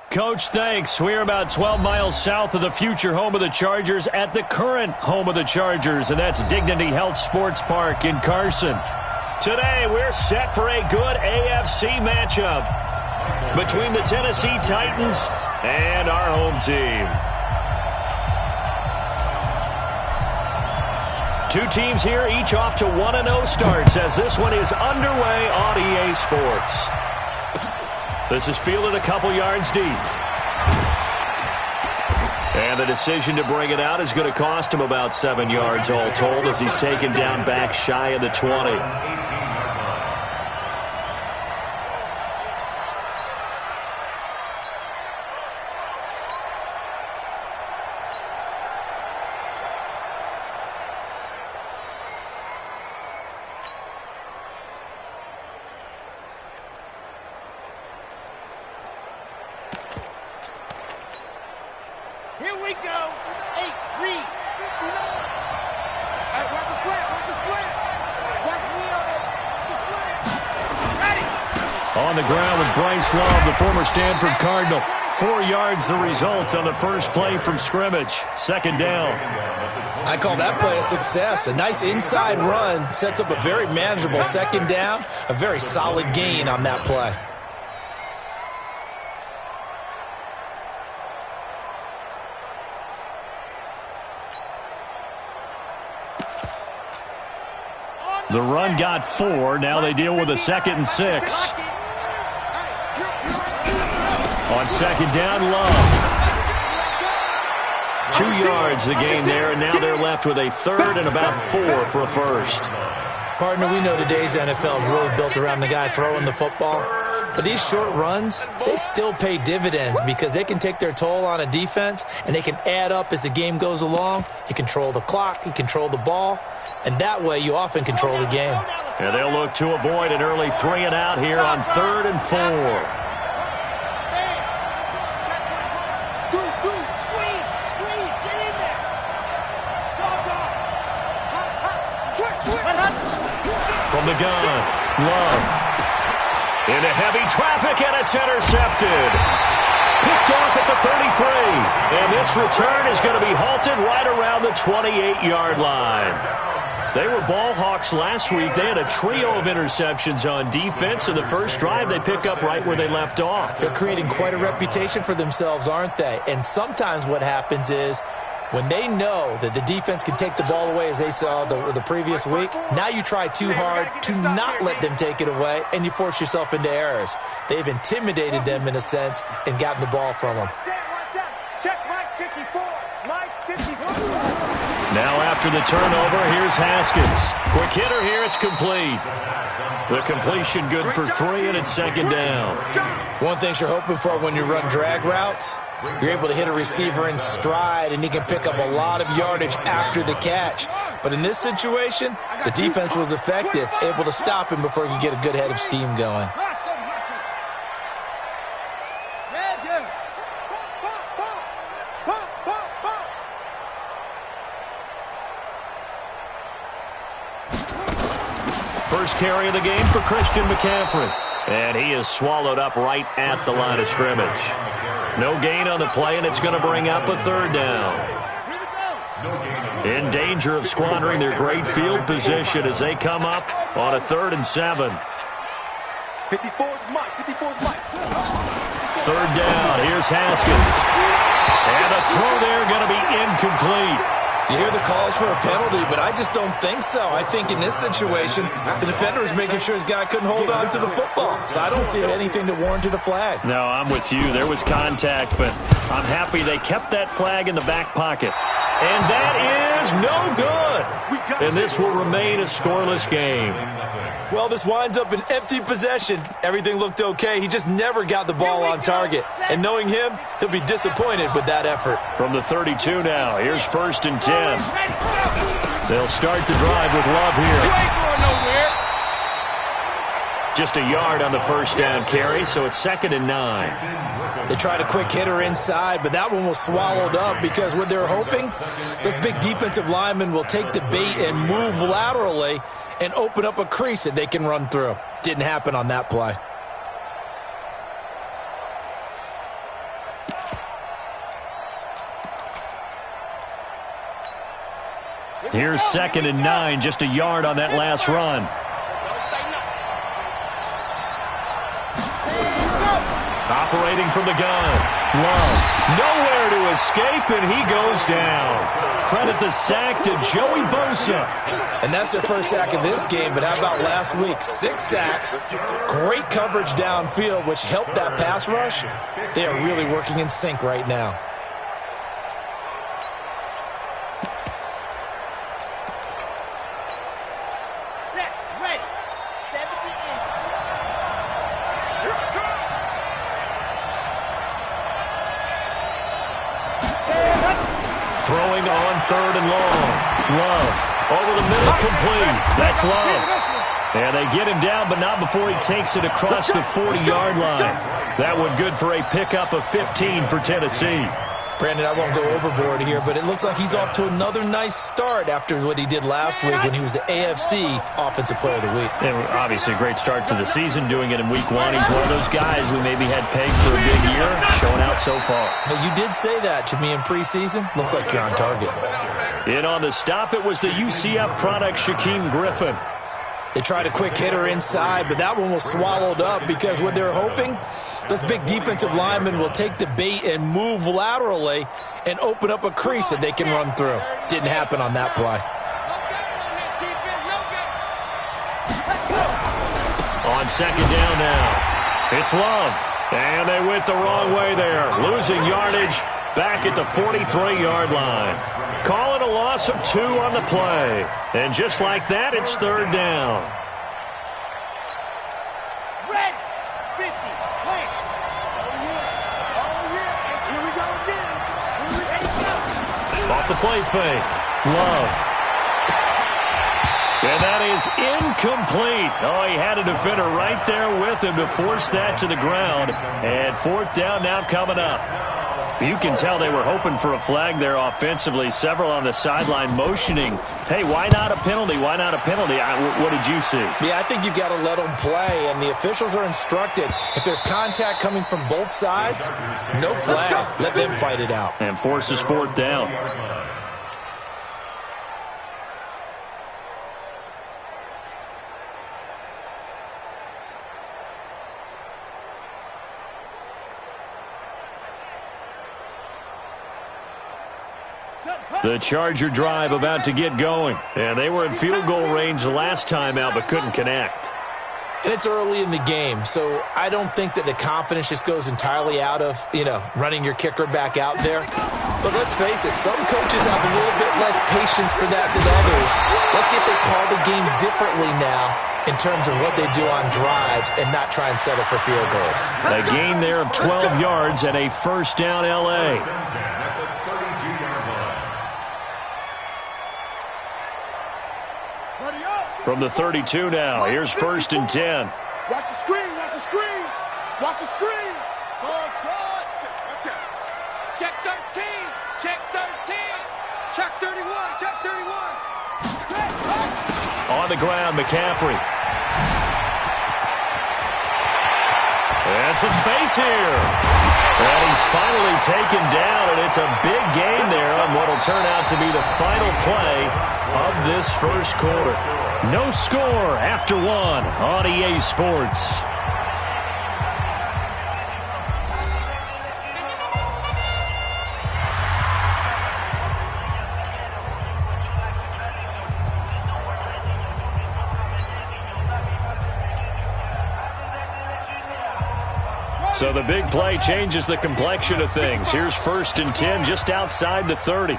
Coach, thanks. We're about 12 miles south of the future home of the Chargers at the current home of the Chargers, and that's Dignity Health Sports Park in Carson. Today, we're set for a good AFC matchup between the Tennessee Titans and our home team. Two teams here, each off to 1-0 starts as this one is underway on EA Sports. This is fielded a couple yards deep. And the decision to bring it out is going to cost him about 7 yards all told as he's taken down back shy of the 20. On the ground with Bryce Love, the former Stanford Cardinal. 4 yards the result on the first play from scrimmage. Second down. I call that play a success. A nice inside run sets up a very manageable second down. A very solid gain on that play. The run got 4. Now they deal with a 2nd and 6. On second down, Love. 2 yards the gain there, and now they're left with a third and about 4 for a first. Partner, we know today's NFL is really built around the guy throwing the football. But these short runs, they still pay dividends because they can take their toll on a defense, and they can add up as the game goes along. You control the clock, you control the ball, and that way you often control the game. And they'll look to avoid an early 3 and out here on 3rd and 4. From the gun, Love. Into heavy traffic, and it's intercepted. Picked off at the 33. And this return is going to be halted right around the 28-yard line. They were ball hawks last week. They had a trio of interceptions on defense. In the first drive, they pick up right where they left off. They're creating quite a reputation for themselves, aren't they? And sometimes what happens is when they know that the defense can take the ball away, as they saw the previous week, now you try too hard to not let them take it away, and you force yourself into errors. They've intimidated them in a sense and gotten the ball from them. Check Mike 54. Mike 54. Now after the turnover, here's Haskins. Quick hitter here, it's complete. The completion good for 3, and it's second down. One thing you're hoping for when you run drag routes, you're able to hit a receiver in stride, and he can pick up a lot of yardage after the catch. But in this situation, the defense was effective, able to stop him before he could get a good head of steam going. First carry of the game for Christian McCaffrey. And he is swallowed up right at the line of scrimmage. No gain on the play, and it's going to bring up a third down. In danger of squandering their great field position as they come up on a 3rd and 7. 54's Mike. 54's Mike. Third down. Here's Haskins. And a throw there going to be incomplete. You hear the calls for a penalty, but I just don't think so. I think in this situation, the defender is making sure his guy couldn't hold on to the football. So I don't see anything that warranted a flag. No, I'm with you. There was contact, but I'm happy they kept that flag in the back pocket. And that is no good. And this will remain a scoreless game. Well, this winds up an empty possession. Everything looked okay. He just never got the ball on target. And knowing him, he'll be disappointed with that effort. From the 32 now, here's 1st and 10. They'll start the drive with Love here. You ain't going nowhere. Just a yard on the first down carry, so it's 2nd and 9. They tried a quick hitter inside, but that one was swallowed up because what they're hoping, those big defensive linemen will take the bait and move laterally and open up a crease that they can run through. Didn't happen on that play. Here's 2nd and 9, just a yard on that last run. Operating from the gun. Love. Nowhere to escape, and he goes down. Credit the sack to Joey Bosa. And that's their first sack of this game, but how about last week? 6 sacks, great coverage downfield, which helped that pass rush. They are really working in sync right now. Throwing on 3rd and long. Love. Over the middle, complete. That's Love. And they get him down, but not before he takes it across the 40-yard line. That one good for a pickup of 15 for Tennessee. Brandon, I won't go overboard here, but it looks like he's off to another nice start after what he did last week when he was the AFC Offensive Player of the Week. And obviously a great start to the season, doing it in Week 1. He's one of those guys we maybe had pegged for a big year, showing out so far. But you did say that to me in preseason. Looks like you're on target. In on the stop, it was the UCF product, Shaquem Griffin. They tried a quick hitter inside, but that one was swallowed up because what they're hoping, this big defensive lineman will take the bait and move laterally and open up a crease that they can run through. Didn't happen on that play. On 2nd down now, it's Love. And they went the wrong way there, losing yardage back at the 43-yard line. Call it a loss of 2 on the play. And just like that, it's 3rd down. Red 50, wait. Oh, yeah. Here we go again. Off the play fake. Love. And that is incomplete. Oh, he had a defender right there with him to force that to the ground. And 4th down now coming up. You can tell they were hoping for a flag there offensively. Several on the sideline motioning, hey, why not a penalty? Why not a penalty? What did you see? Yeah, I think you've got to let them play, and the officials are instructed. If there's contact coming from both sides, no flag. Let them fight it out. And forces 4th down. The Charger drive about to get going. And they were in field goal range last time out, but couldn't connect. And it's early in the game, so I don't think that the confidence just goes entirely out of, running your kicker back out there. But let's face it, some coaches have a little bit less patience for that than others. Let's see if they call the game differently now in terms of what they do on drives and not try and settle for field goals. A gain there of 12 yards and a 1st down L.A. From the 32 now, here's 1st and 10. Watch the screen, watch the screen. Watch the screen. Watch out. Check 13. Check 13. Check 31. Check 31. On the ground, McCaffrey. And some space here. And he's finally taken down, and it's a big gain there on what will turn out to be the final play of this first quarter. No score after 1 on EA Sports. So the big play changes the complexion of things. Here's 1st and 10 just outside the 30.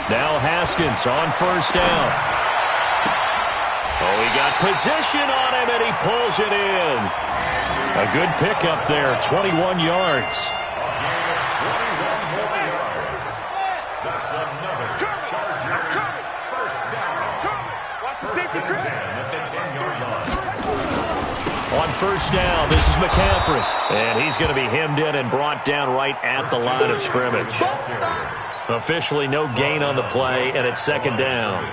Now Haskins on 1st down. Oh, he got position on him, and he pulls it in. A good pickup there, 21 yards. On first down. This is McCaffrey. And he's going to be hemmed in and brought down right at the line of scrimmage. Officially no gain on the play, and it's second down.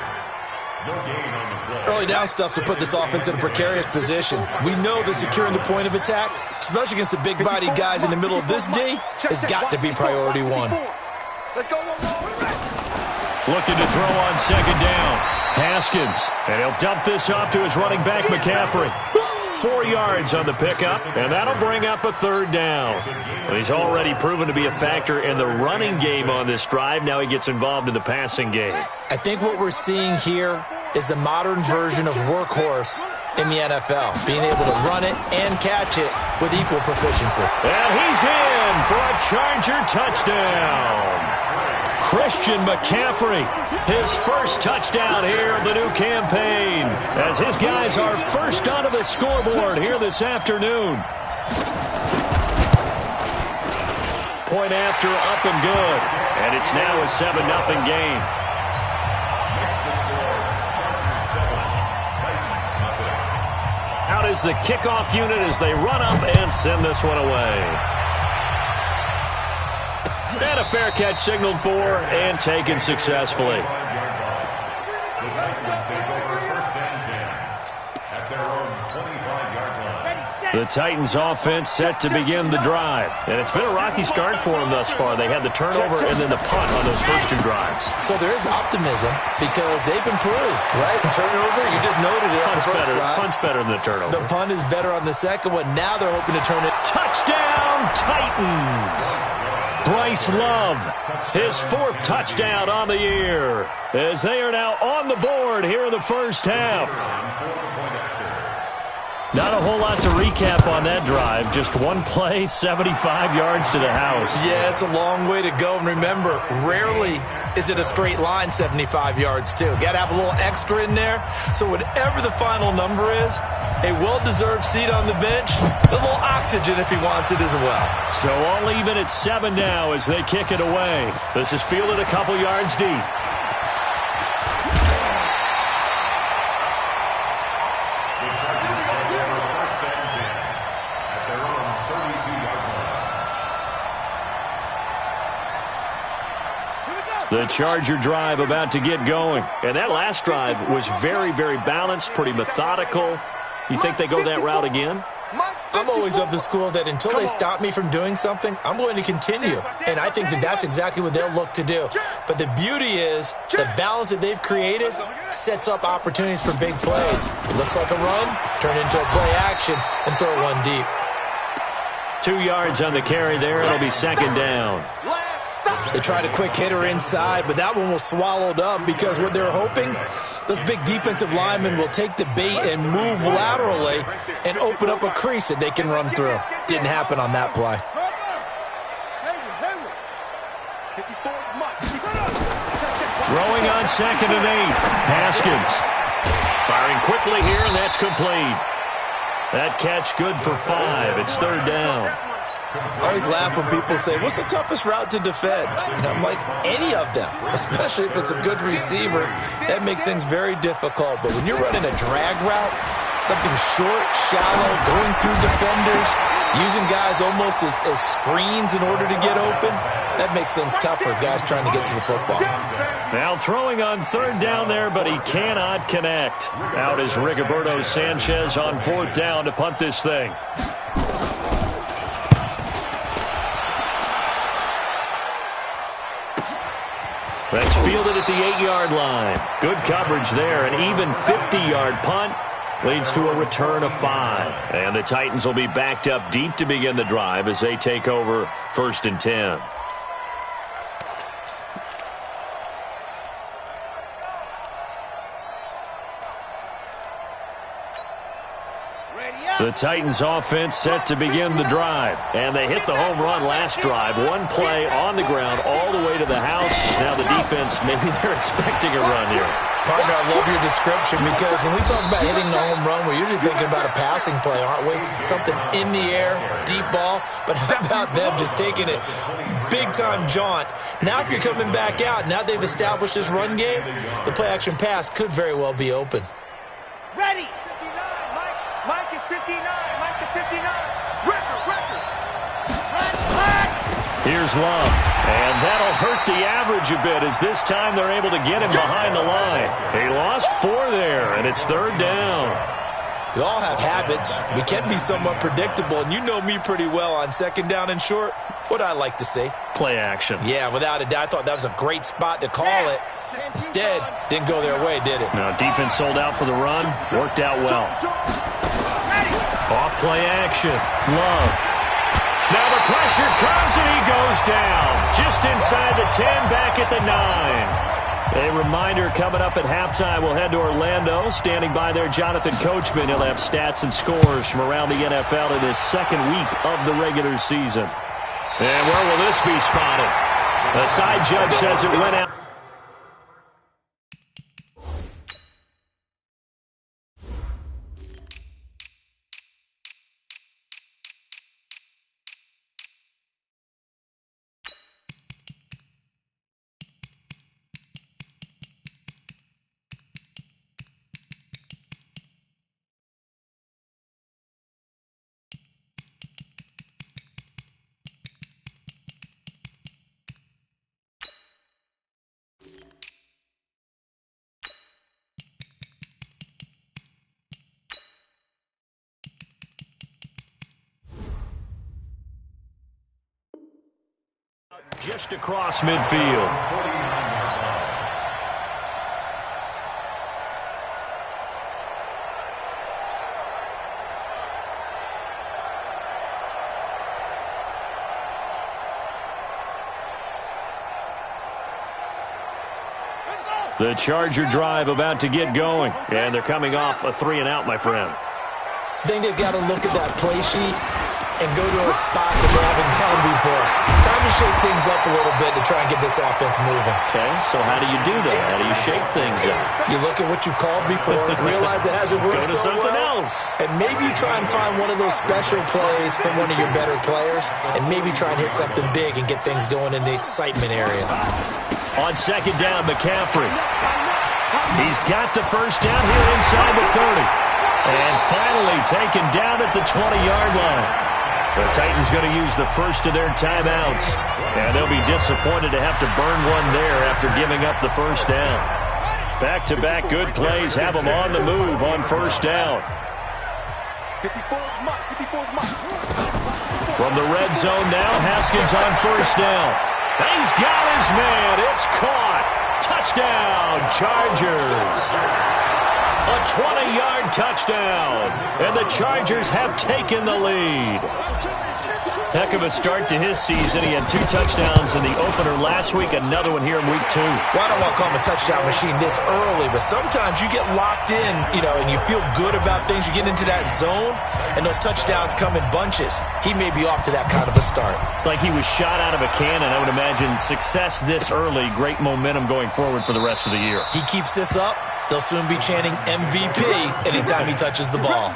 Early down stuff will put this offense in a precarious position. We know that securing the point of attack, especially against the big-bodied guys in the middle of this D, has got to be priority one. Looking to throw on second down. Haskins. And he'll dump this off to his running back, McCaffrey. 4 yards on the pickup, and that'll bring up a third down. Well, he's already proven to be a factor in the running game on this drive. Now he gets involved in the passing game. I think what we're seeing here is the modern version of workhorse in the NFL, being able to run it and catch it with equal proficiency. And he's in for a Charger touchdown. Christian McCaffrey, his first touchdown here of the new campaign, as his guys are first onto the scoreboard here this afternoon. Point after, up and good. And it's now a 7-0 game. Out is the kickoff unit as they run up and send this one away. And a fair catch signaled for and taken successfully. The Titans offense set to begin the drive. And it's been a rocky start for them thus far. They had the turnover and then the punt on those first 2 drives. So there is optimism because they've improved, right? Turnover, you just noted it. Punt's better than the turnover. The punt is better on the second one. Now they're hoping to turn it. Touchdown, Titans! Bryce Love, his 4th touchdown on the year, as they are now on the board here in the first half. Not a whole lot to recap on that drive. Just one play, 75 yards to the house. Yeah, it's a long way to go. And remember, rarely is it a straight line 75 yards, too. Got to have a little extra in there. So whatever the final number is, a well-deserved seat on the bench, a little oxygen if he wants it as well. So all even at 7 now as they kick it away. This is fielded a couple yards deep. The Charger drive about to get going. And that last drive was very, very balanced, pretty methodical. You think they go that route again? I'm always of the school that until they stop me from doing something, I'm going to continue. And I think that that's exactly what they'll look to do. But the beauty is the balance that they've created sets up opportunities for big plays. It looks like a run, turn it into a play action, and throw one deep. 2 yards on the carry there. It'll be second down. They tried a quick hitter inside, but that one was swallowed up because what they're hoping, those big defensive linemen will take the bait and move laterally and open up a crease that they can run through. Didn't happen on that play. Throwing on 2nd and 8. Haskins firing quickly here, and that's complete. That catch good for 5. It's 3rd down. I always laugh when people say, what's the toughest route to defend? And I'm like, any of them, especially if it's a good receiver. That makes things very difficult. But when you're running a drag route, something short, shallow, going through defenders, using guys almost as screens in order to get open, that makes things tough for guys trying to get to the football. Now throwing on 3rd down there, but he cannot connect. Out is Rigoberto Sanchez on 4th down to punt this thing. That's fielded at the 8-yard line. Good coverage there. An even 50-yard punt leads to a return of 5. And the Titans will be backed up deep to begin the drive as they take over 1st and 10. The Titans offense set to begin the drive. And they hit the home run last drive. One play on the ground all the way to the house. Now the defense, maybe they're expecting a run here. Partner, I love your description because when we talk about hitting the home run, we're usually thinking about a passing play, aren't we? Something in the air, deep ball. But how about them just taking it big-time jaunt? Now if you're coming back out, now they've established this run game, the play-action pass could very well be open. Ready. 59, Mike is 59. Mike Here's Love. And that'll hurt the average a bit as this time they're able to get him behind the line. He lost 4 there, and it's 3rd down. We all have habits. We can be somewhat predictable, and you know me pretty well on 2nd down and short. What I like to say? Play action. Yeah, without a doubt. I thought that was a great spot to call it. Instead, didn't go their way, did it? No, defense sold out for the run. Worked out well. Off play action. Love. Now the pressure comes, and he goes down. Just inside the 10, back at the 9. A reminder coming up at halftime. We'll head to Orlando. Standing by there, Jonathan Coachman. He'll have stats and scores from around the NFL in his 2nd week of the regular season. And where will this be spotted? The side judge says it went out. Just across midfield. The Charger drive about to get going, and they're coming off a 3-and-out, my friend. I think they've got to look at that play sheet and go to a spot that they haven't gone before. Time to shake things up a little bit to try and get this offense moving. Okay, so how do you do that? How do you shake things up? You look at what you've called before, realize it hasn't worked Go to so something well, else. and maybe you try and find one of those special plays from one of your better players, and maybe try and hit something big and get things going in the excitement area. On 2nd down, McCaffrey. He's got the first down here inside the 30. And finally taken down at the 20-yard line. The Titans going to use the first of their timeouts. And they'll be disappointed to have to burn one there after giving up the first down. Back-to-back good plays have them on the move on 1st down. From the red zone now, Haskins on 1st down. He's got his man. It's caught. Touchdown, Chargers. A 20-yard touchdown, and the Chargers have taken the lead. Heck of a start to his season. He had 2 touchdowns in the opener last week, another one here in week 2. Well, I don't want to call him a touchdown machine this early, but sometimes you get locked in, and you feel good about things. You get into that zone, and those touchdowns come in bunches. He may be off to that kind of a start. It's like he was shot out of a cannon. I would imagine success this early, great momentum going forward for the rest of the year. He keeps this up, they'll soon be chanting MVP anytime he touches the ball.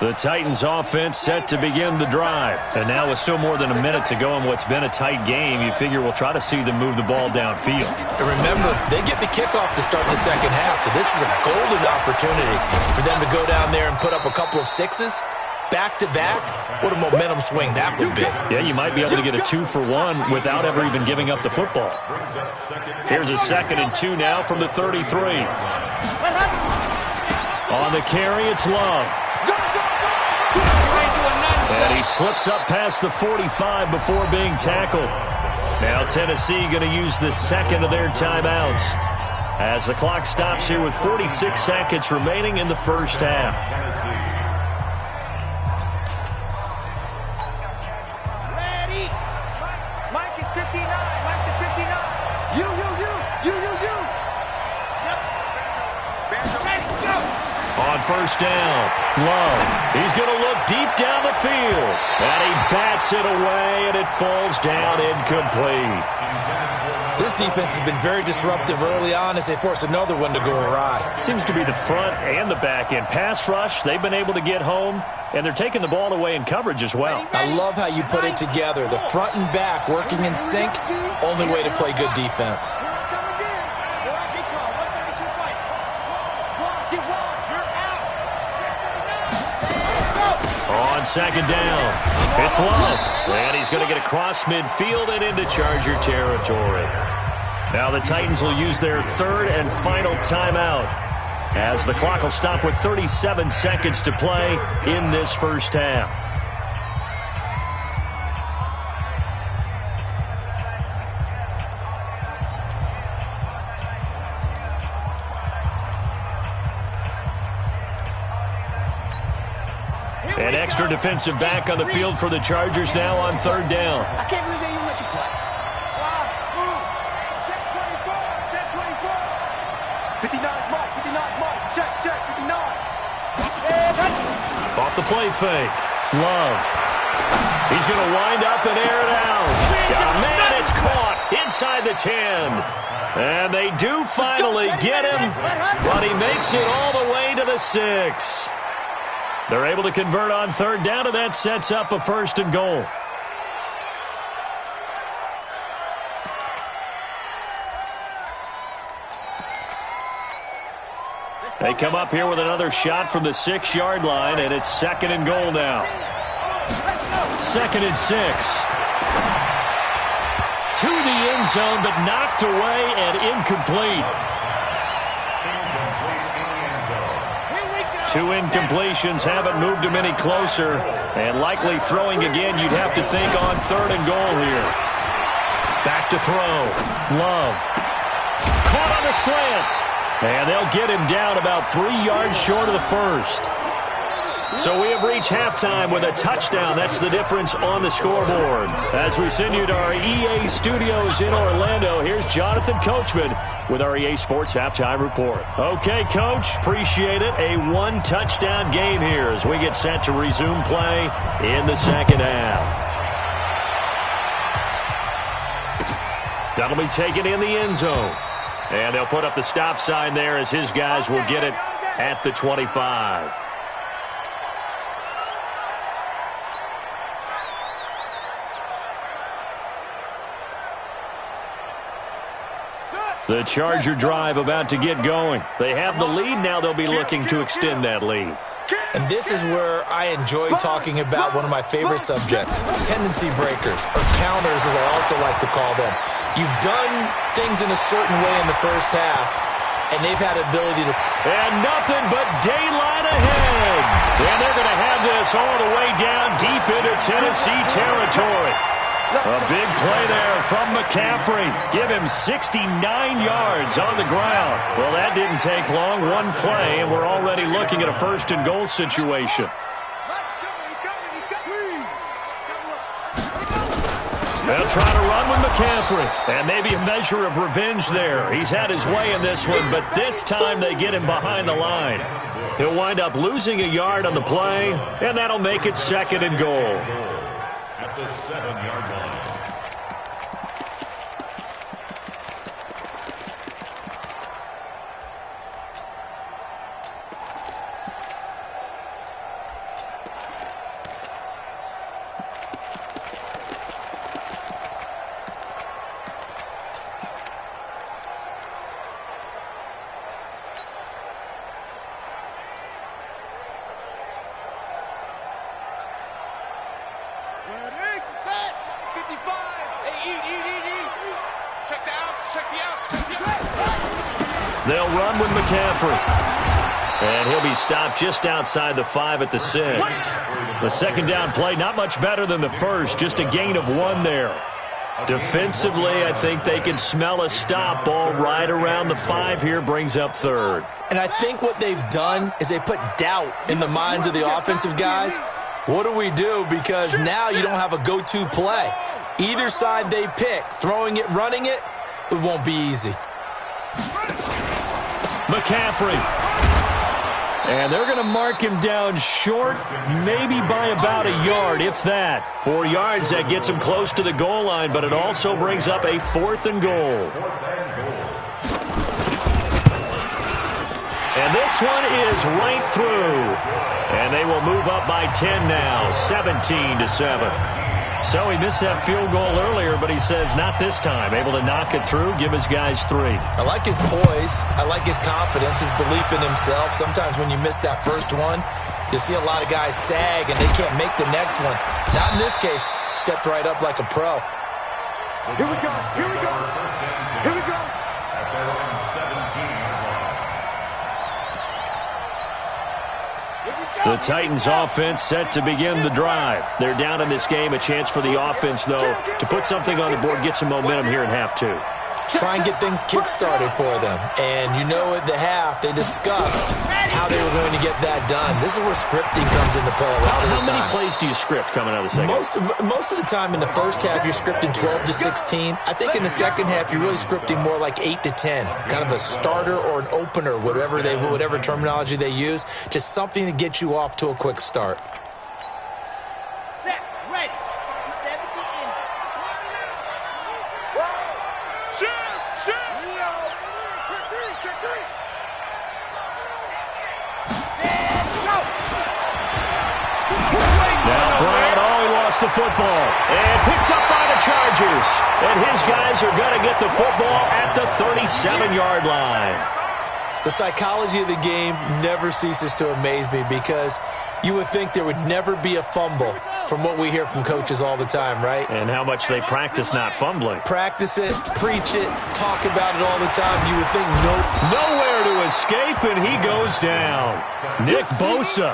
The Titans offense set to begin the drive. And now with still more than a minute to go in what's been a tight game, you figure we'll try to see them move the ball downfield. And remember, they get the kickoff to start the 2nd half, so this is a golden opportunity for them to go down there and put up a couple of 6s. Back-to-back, what a momentum swing that would be. Yeah, you might be able to get a 2-for-1 without ever even giving up the football. Here's a 2nd and 2 now from the 33. On the carry, it's Love. And he slips up past the 45 before being tackled. Now Tennessee going to use the 2nd of their timeouts as the clock stops here with 46 seconds remaining in the 1st half. Ready. Mike is 59. Mike is 59. You. Yep. Ready, go. On 1st down, Love. He's going to look deep down the field. And he bats it away, and it falls down incomplete. This defense has been very disruptive early on as they force another one to go awry. Seems to be the front and the back end. Pass rush, they've been able to get home, and they're taking the ball away in coverage as well. I love how you put it together. The front and back working in sync, only way to play good defense. on second down. It's Love, and he's going to get across midfield and into Charger territory. Now the Titans will use their third and final timeout, as the clock will stop with 37 seconds to play in this first half. An extra defensive back on the field for the Chargers now on third down. I can't believe they even let you play. Check 24, check 24. 59 Mike, 59 Mike. Check, 59. Off the play fake. Love. He's going to wind up and air it out. Oh, man, it's caught inside the 10. And they do finally get him, but he makes it all the way to the 6. They're able to convert on third down, and that sets up a first and goal. They come up here with another shot from the 6-yard line, and it's second and goal now. Second and 6. To the end zone, but knocked away and incomplete. 2 incompletions haven't moved him any closer, and likely throwing again, you'd have to think on third and goal here. Back to throw. Love. Caught on the slant. And they'll get him down about 3 yards short of the first. So we have reached halftime with a touchdown. That's the difference on the scoreboard. As we send you to our EA studios in Orlando, here's Jonathan Coachman with our EA Sports Halftime Report. Okay, Coach, appreciate it. A 1-touchdown game here as we get set to resume play in the second half. That'll be taken in the end zone. And they'll put up the stop sign there as his guys will get it at the 25. The Charger drive about to get going. They have the lead. Now they'll be looking to extend that lead. And this is where I enjoy talking about one of my favorite subjects, tendency breakers, or counters as I also like to call them. You've done things in a certain way in the first half, and they've had ability to... And nothing but daylight ahead. And they're going to have this all the way down deep into Tennessee territory. A big play there from McCaffrey. Give him 69 yards on the ground. Well, that didn't take long. One play, and we're already looking at a first and goal situation. They'll try to run with McCaffrey. And maybe a measure of revenge there. He's had his way in this one, but this time they get him behind the line. He'll wind up losing a yard on the play, and that'll make it second and goal. At the 7-yard line. They'll run with McCaffrey. And he'll be stopped just outside the 5 at the 6. The second down play, not much better than the first, just a gain of 1 there. Defensively, I think they can smell a stop ball right around the 5 here, brings up third. And I think what they've done is they put doubt in the minds of the offensive guys. What do we do? Because now you don't have a go-to play. Either side they pick, throwing it, running it, it won't be easy. McCaffrey. And they're going to mark him down short, maybe by about a yard, if that. 4 yards, that gets him close to the goal line, but it also brings up a 4th and goal. And this one is right through. And they will move up by 10 now, 17-7. So he missed that field goal earlier, but he says not this time. Able to knock it through, give his guys 3. I like his poise. I like his confidence, his belief in himself. Sometimes when you miss that first one, You see a lot of guys sag, and they can't make the next one. Not in this case. Stepped right up like a pro. Here we go. Here we go. Here we go. The Titans offense set to begin the drive. They're down in this game. A chance for the offense, though, to put something on the board, get some momentum here in half two. Try and get things kick-started for them. And you know at the half, they discussed how they were going to get that done. This is where scripting comes into play a lot of the time. How many plays do you script coming out of the second? Most of the time in the first half, you're scripting 12 to 16. I think in the second half, you're really scripting more like 8 to 10. Kind of a starter or an opener, whatever terminology they use. Just something to get you off to a quick start. Set, ready. 70 in. Shoot! Leo! Check three. Set, go! Now Bryant, he lost the football. And picked up by the Chargers. And his guys are going to get the football at the 37-yard line. The psychology of the game never ceases to amaze me because you would think there would never be a fumble from what we hear from coaches all the time, right? And how much they practice not fumbling. Practice it, preach it, talk about it all the time. You would think Nowhere to escape, and he goes down. Nick Bosa,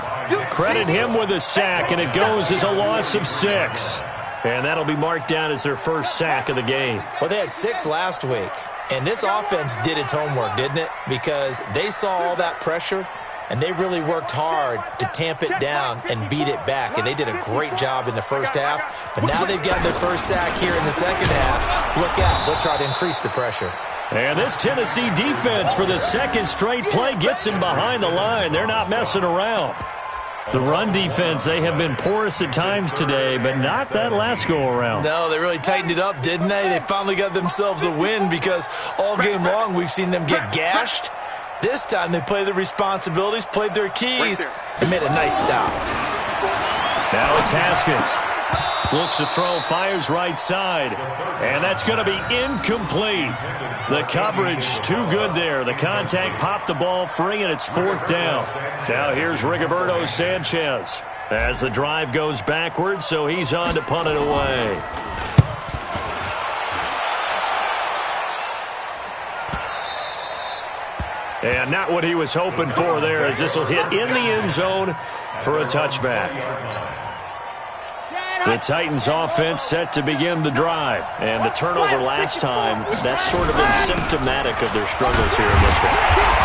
credit him with a sack, and it goes as a loss of 6. And that'll be marked down as their first sack of the game. Well, they had 6 last week. And this offense did its homework, didn't it? Because they saw all that pressure, and they really worked hard to tamp it down and beat it back. And they did a great job in the first half. But now they've got their first sack here in the second half. Look out. They'll try to increase the pressure. And this Tennessee defense for the second straight play gets him behind the line. They're not messing around. The run defense, they have been porous at times today, but not that last go-around. No, they really tightened it up, didn't they? They finally got themselves a win because all game long we've seen them get gashed. This time they played their responsibilities, played their keys, and made a nice stop. Now it's Haskins. Looks to throw, fires right side. And that's going to be incomplete. The coverage too good there. The contact popped the ball free, and it's 4th down. Now here's Rigoberto Sanchez as the drive goes backwards, so he's on to punt it away. And not what he was hoping for there, as this will hit in the end zone for a touchback. The Titans offense set to begin the drive. And the turnover last time, that's sort of been symptomatic of their struggles here in this one.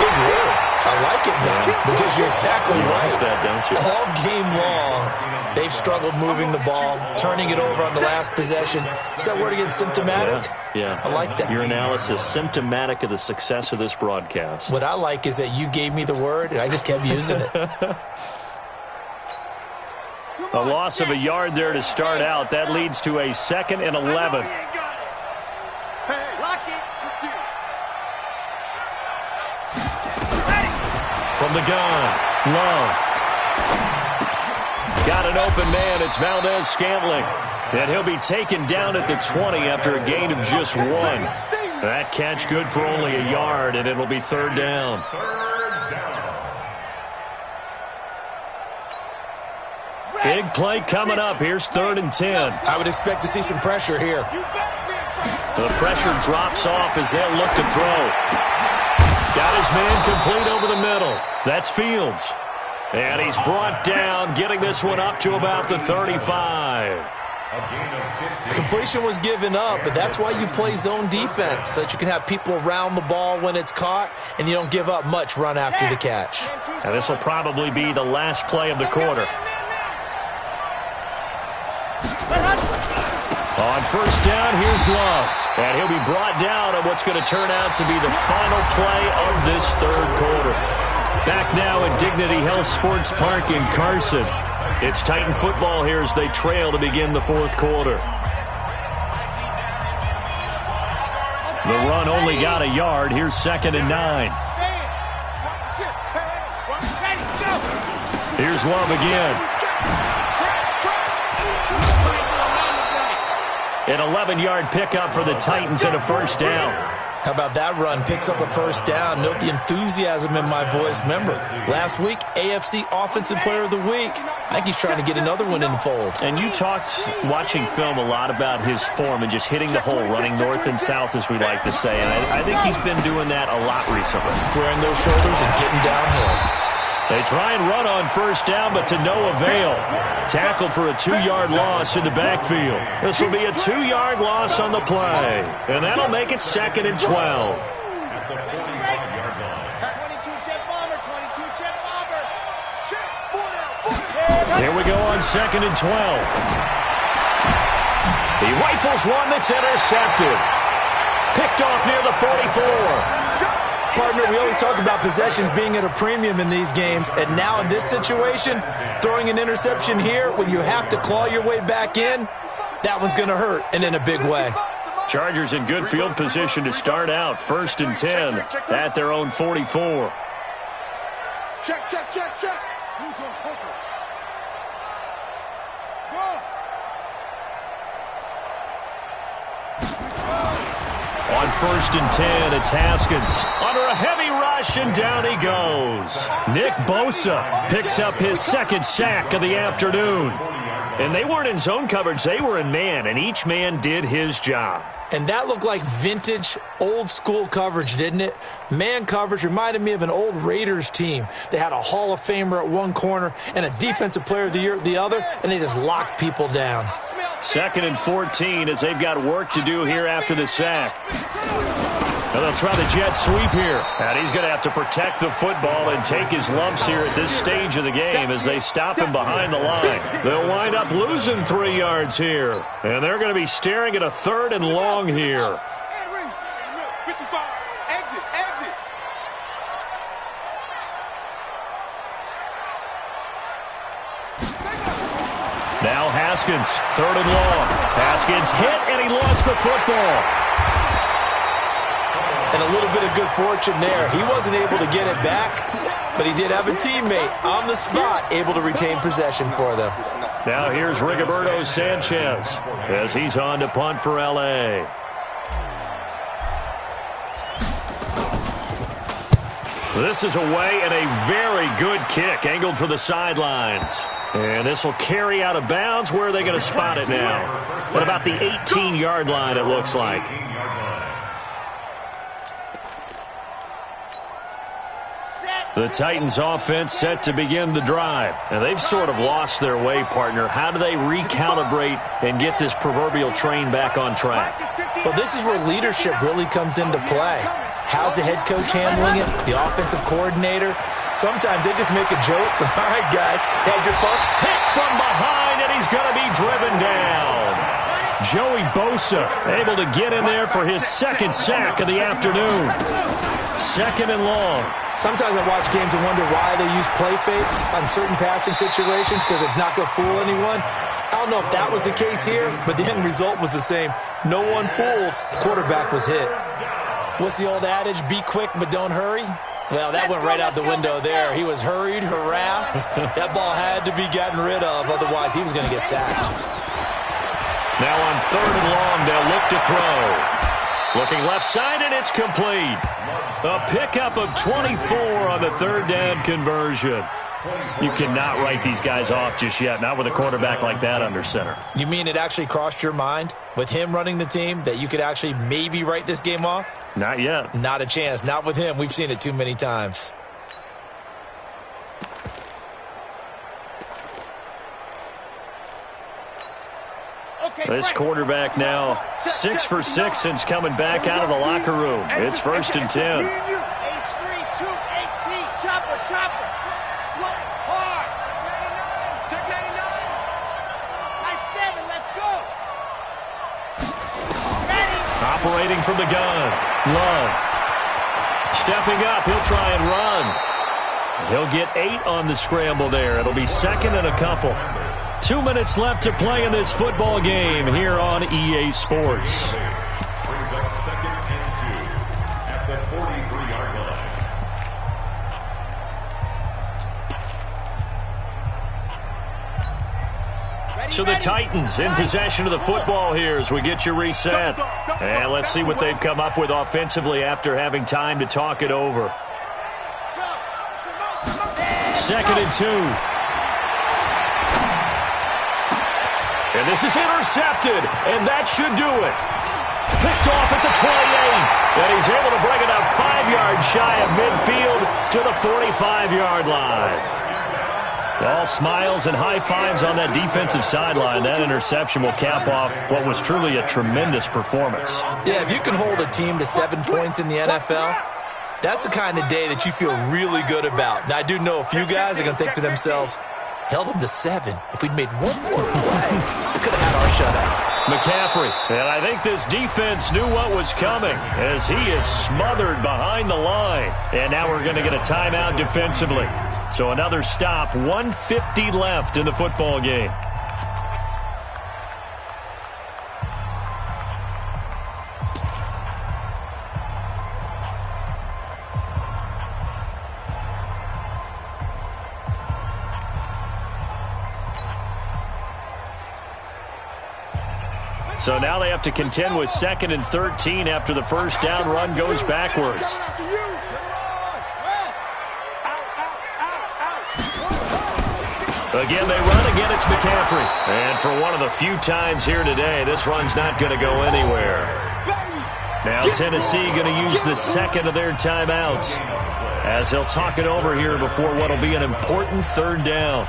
Good word. I like it now because you're exactly right. Like that, don't you? All game long, they've struggled moving the ball, turning it over on the last possession. Is that word again, symptomatic? Yeah. I like that. Your analysis, symptomatic of the success of this broadcast. What I like is that you gave me the word, and I just kept using it. A loss of a yard there to start out. That leads to a 2nd and 11. From the gun, Love. Got an open man. It's Valdez-Scantling. And he'll be taken down at the 20 after a gain of just 1. That catch good for only a yard, and it'll be 3rd down. Big play coming up. Here's 3rd and 10. I would expect to see some pressure here. The pressure drops off as they'll look to throw. Got his man complete over the middle. That's Fields. And he's brought down, getting this one up to about the 35. Completion was given up, but that's why you play zone defense, so that you can have people around the ball when it's caught, and you don't give up much run after the catch. And this will probably be the last play of the quarter. On 1st down, here's Love. And he'll be brought down on what's going to turn out to be the final play of this 3rd quarter. Back now at Dignity Health Sports Park in Carson. It's Titan football here as they trail to begin the 4th quarter. The run only got a yard. Here's 2nd and 9. Here's Love again. An 11-yard pickup for the Titans and a 1st down. How about that run? Picks up a first down. Note the enthusiasm in my voice. Remember, last week, AFC Offensive Player of the Week. I think he's trying to get another one in the fold. And you talked, watching film, a lot about his form and just hitting the hole, running north and south, as we like to say. And I think he's been doing that a lot recently. Squaring those shoulders and getting downhill. They try and run on first down, but to no avail. Tackled for a 2-yard loss in the backfield. This will be a 2-yard loss on the play. And that'll make it 2nd and 12. 22 Jet Bomber, 22 Jet Bomber. Jet, 4 down. Here we go on 2nd and 12. He rifles one that's intercepted. Picked off near the 44. Partner, we always talk about possessions being at a premium in these games, and now in this situation, throwing an interception here when you have to claw your way back in, that one's going to hurt, and in a big way. Chargers in good field position to start out. 1st and 10 at their own 44. Check, check, check, check. On 1st and 10, it's Haskins. Under a heavy rush, and down he goes. Nick Bosa picks up his 2nd sack of the afternoon. And they weren't in zone coverage, they were in man, and each man did his job. And that looked like vintage, old-school coverage, didn't it? Man coverage reminded me of an old Raiders team. They had a Hall of Famer at one corner and a Defensive Player of the Year at the other, and they just locked people down. 2nd and 14 as they've got work to do here after the sack. And they'll try the jet sweep here. And he's going to have to protect the football and take his lumps here at this stage of the game as they stop him behind the line. They'll wind up losing 3 yards here. And they're going to be staring at a 3rd and long here. 55. Exit, exit. Now Haskins, 3rd and long. Haskins hit, and he lost the football. And a little bit of good fortune there. He wasn't able to get it back, but he did have a teammate on the spot able to retain possession for them. Now here's Rigoberto Sanchez as he's on to punt for L.A. This is away, and a very good kick angled for the sidelines. And this will carry out of bounds. Where are they going to spot it now? At about the 18-yard line, it looks like. The Titans offense set to begin the drive. And they've sort of lost their way, partner. How do they recalibrate and get this proverbial train back on track? Well, this is where leadership really comes into play. How's the head coach handling it? The offensive coordinator? Sometimes they just make a joke. All right, guys, had your fun. Hit from behind, and he's going to be driven down. Joey Bosa able to get in there for his 2nd sack of the afternoon. 2nd and long. Sometimes I watch games and wonder why they use play fakes on certain passing situations because it's not going to fool anyone. I don't know if that was the case here, but the end result was the same. No one fooled. The quarterback was hit. What's the old adage? Be quick, but don't hurry. Well, that went right out the window there. He was hurried, harassed. That ball had to be gotten rid of. Otherwise, he was going to get sacked. Now on 3rd and long, they'll look to throw. Looking left side, and it's complete. A pickup of 24 on the 3rd down conversion. You cannot write these guys off just yet, not with a quarterback like that under center. You mean it actually crossed your mind with him running the team that you could actually maybe write this game off? Not yet. Not a chance. Not with him. We've seen it too many times. This quarterback now 6 for 6 since coming back out of the locker room. It's 1st and 10. H3, 2, 18, chopper, chopper. Slow, hard. 99, check 99. Nice 7, let's go. Ready. Operating from the gun. Love. Stepping up, he'll try and run. He'll get 8 on the scramble there. It'll be 2nd and a couple. 2 minutes left to play in this football game here on EA Sports. Brings up 2nd and 2 at the 43-yard line. So the Titans in possession of the football here as we get you reset. And let's see what they've come up with offensively after having time to talk it over. 2nd and 2. And this is intercepted, and that should do it. Picked off at the 28, and he's able to bring it up 5 yards shy of midfield to the 45-yard line. All smiles and high fives on that defensive sideline. That interception will cap off what was truly a tremendous performance. Yeah, if you can hold a team to 7 points in the NFL, that's the kind of day that you feel really good about. Now, I do know a few guys are going to think to themselves, held them to 7. If we'd made one more play, we could have had our shutout. McCaffrey, and I think this defense knew what was coming as he is smothered behind the line. And now we're going to get a timeout defensively. So another stop, 1:50 left in the football game. So now they have to contend with 2nd and 13 after the first down run goes backwards. Again, they run. Again, it's McCaffrey. And for one of the few times here today, this run's not going to go anywhere. Now Tennessee going to use the 2nd of their timeouts as they'll talk it over here before what will be an important 3rd down.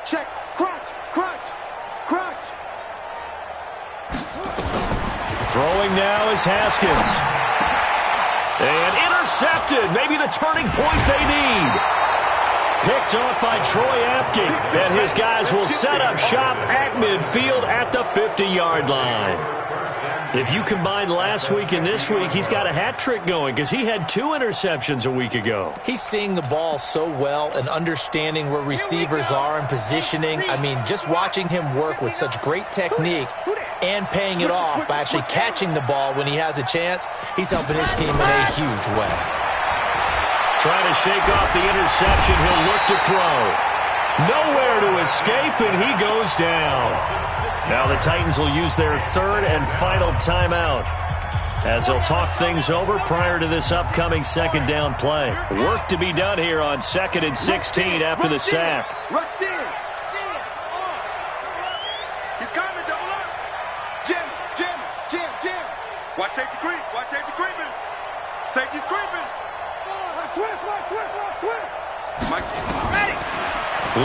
Check, crunch, crunch, crunch. Throwing now is Haskins. And intercepted. Maybe the turning point they need. Picked off by Troy Apke. And his guys will set up shop at midfield at the 50-yard line. If you combine last week and this week, he's got a hat trick going because he had 2 interceptions a week ago. He's seeing the ball so well and understanding where receivers are and positioning. I mean, just watching him work with such great technique and paying it off by actually catching the ball when he has a chance, he's helping his team in a huge way. Trying to shake off the interception, he'll look to throw. Nowhere to escape, and he goes down. Now the Titans will use their 3rd and final timeout as they'll talk things over prior to this upcoming 2nd down play. Work to be done here on 2nd and 16 after the sack. Rush in. He's coming, double up. Jim. Watch safety creep. Watch safety creeping. Safety's creeping. Switch. Mike, ready.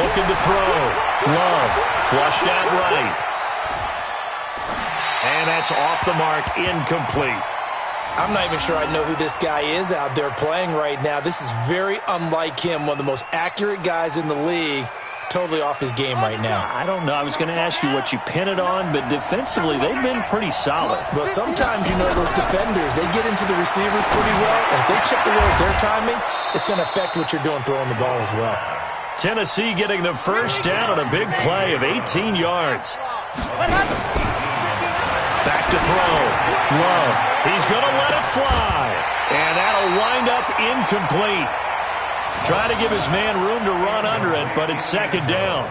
Looking to throw. Love. Flushed out right. And that's off the mark, incomplete. I'm not even sure I know who this guy is out there playing right now. This is very unlike him, one of the most accurate guys in the league. Totally off his game right now. I don't know. I was going to ask you what you pin it on, but defensively, they've been pretty solid. But sometimes, you know, those defenders, they get into the receivers pretty well, and if they chip away at their timing, it's going to affect what you're doing throwing the ball as well. Tennessee getting the first down on a big play of 18 yards. Back to throw. Love. He's going to let it fly. And that'll wind up incomplete. Trying to give his man room to run under it, but it's 2nd down.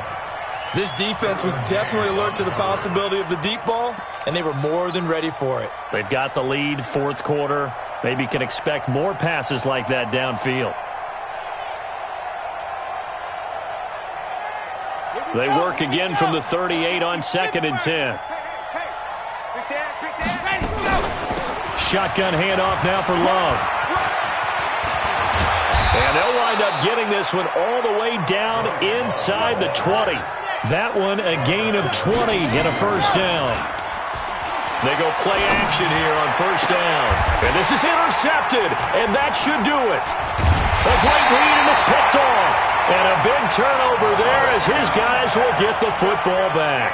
This defense was definitely alert to the possibility of the deep ball, and they were more than ready for it. They've got the lead, 4th quarter. Maybe can expect more passes like that downfield. They work again from the 38 on 2nd and 10. Shotgun handoff now for Love. And they'll wind up getting this one all the way down inside the 20. That one a gain of 20 and a first down. They go play action here on first down. And this is intercepted, and that should do it. A great read, and it's picked off. And a big turnover there as his guys will get the football back.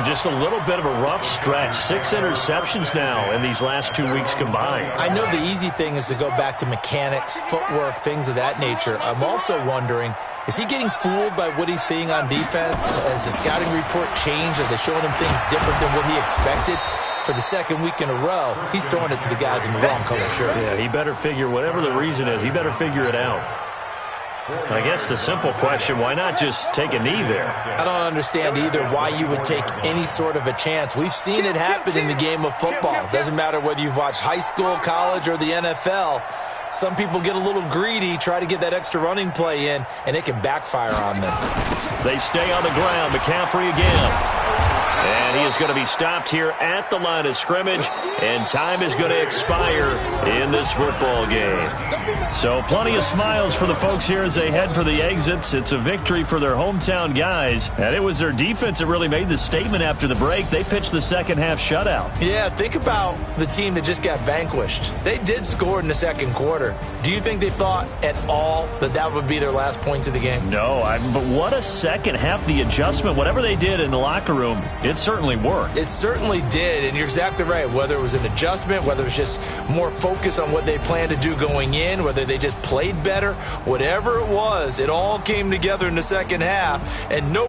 Just a little bit of a rough stretch. 6 interceptions now in these last 2 weeks combined. I know the easy thing is to go back to mechanics, footwork, things of that nature. I'm also wondering, is he getting fooled by what he's seeing on defense? Has the scouting report changed? Are they showing him things different than what he expected? For the second week in a row, he's throwing it to the guys in the wrong color shirts. Yeah, he better figure, whatever the reason is, he better figure it out. I guess the simple question, why not just take a knee there? I don't understand either why you would take any sort of a chance. We've seen it happen in the game of football. Doesn't matter whether you've watched high school, college, or the NFL. Some people get a little greedy, try to get that extra running play in, and it can backfire on them. They stay on the ground. McCaffrey again. And he is going to be stopped here at the line of scrimmage, and time is going to expire in this football game. So plenty of smiles for the folks here as they head for the exits. It's a victory for their hometown guys, and it was their defense that really made the statement after the break. They pitched the second half shutout. Yeah, think about the team that just got vanquished. They did score in the second quarter. Do you think they thought at all that that would be their last points of the game? No, but what a second half. The adjustment, whatever they did in the locker room, it certainly worked. It certainly did, and you're exactly right. Whether it was an adjustment, whether it was just more focus on what they planned to do going in, whether they just played better, whatever it was, it all came together in the second half, and no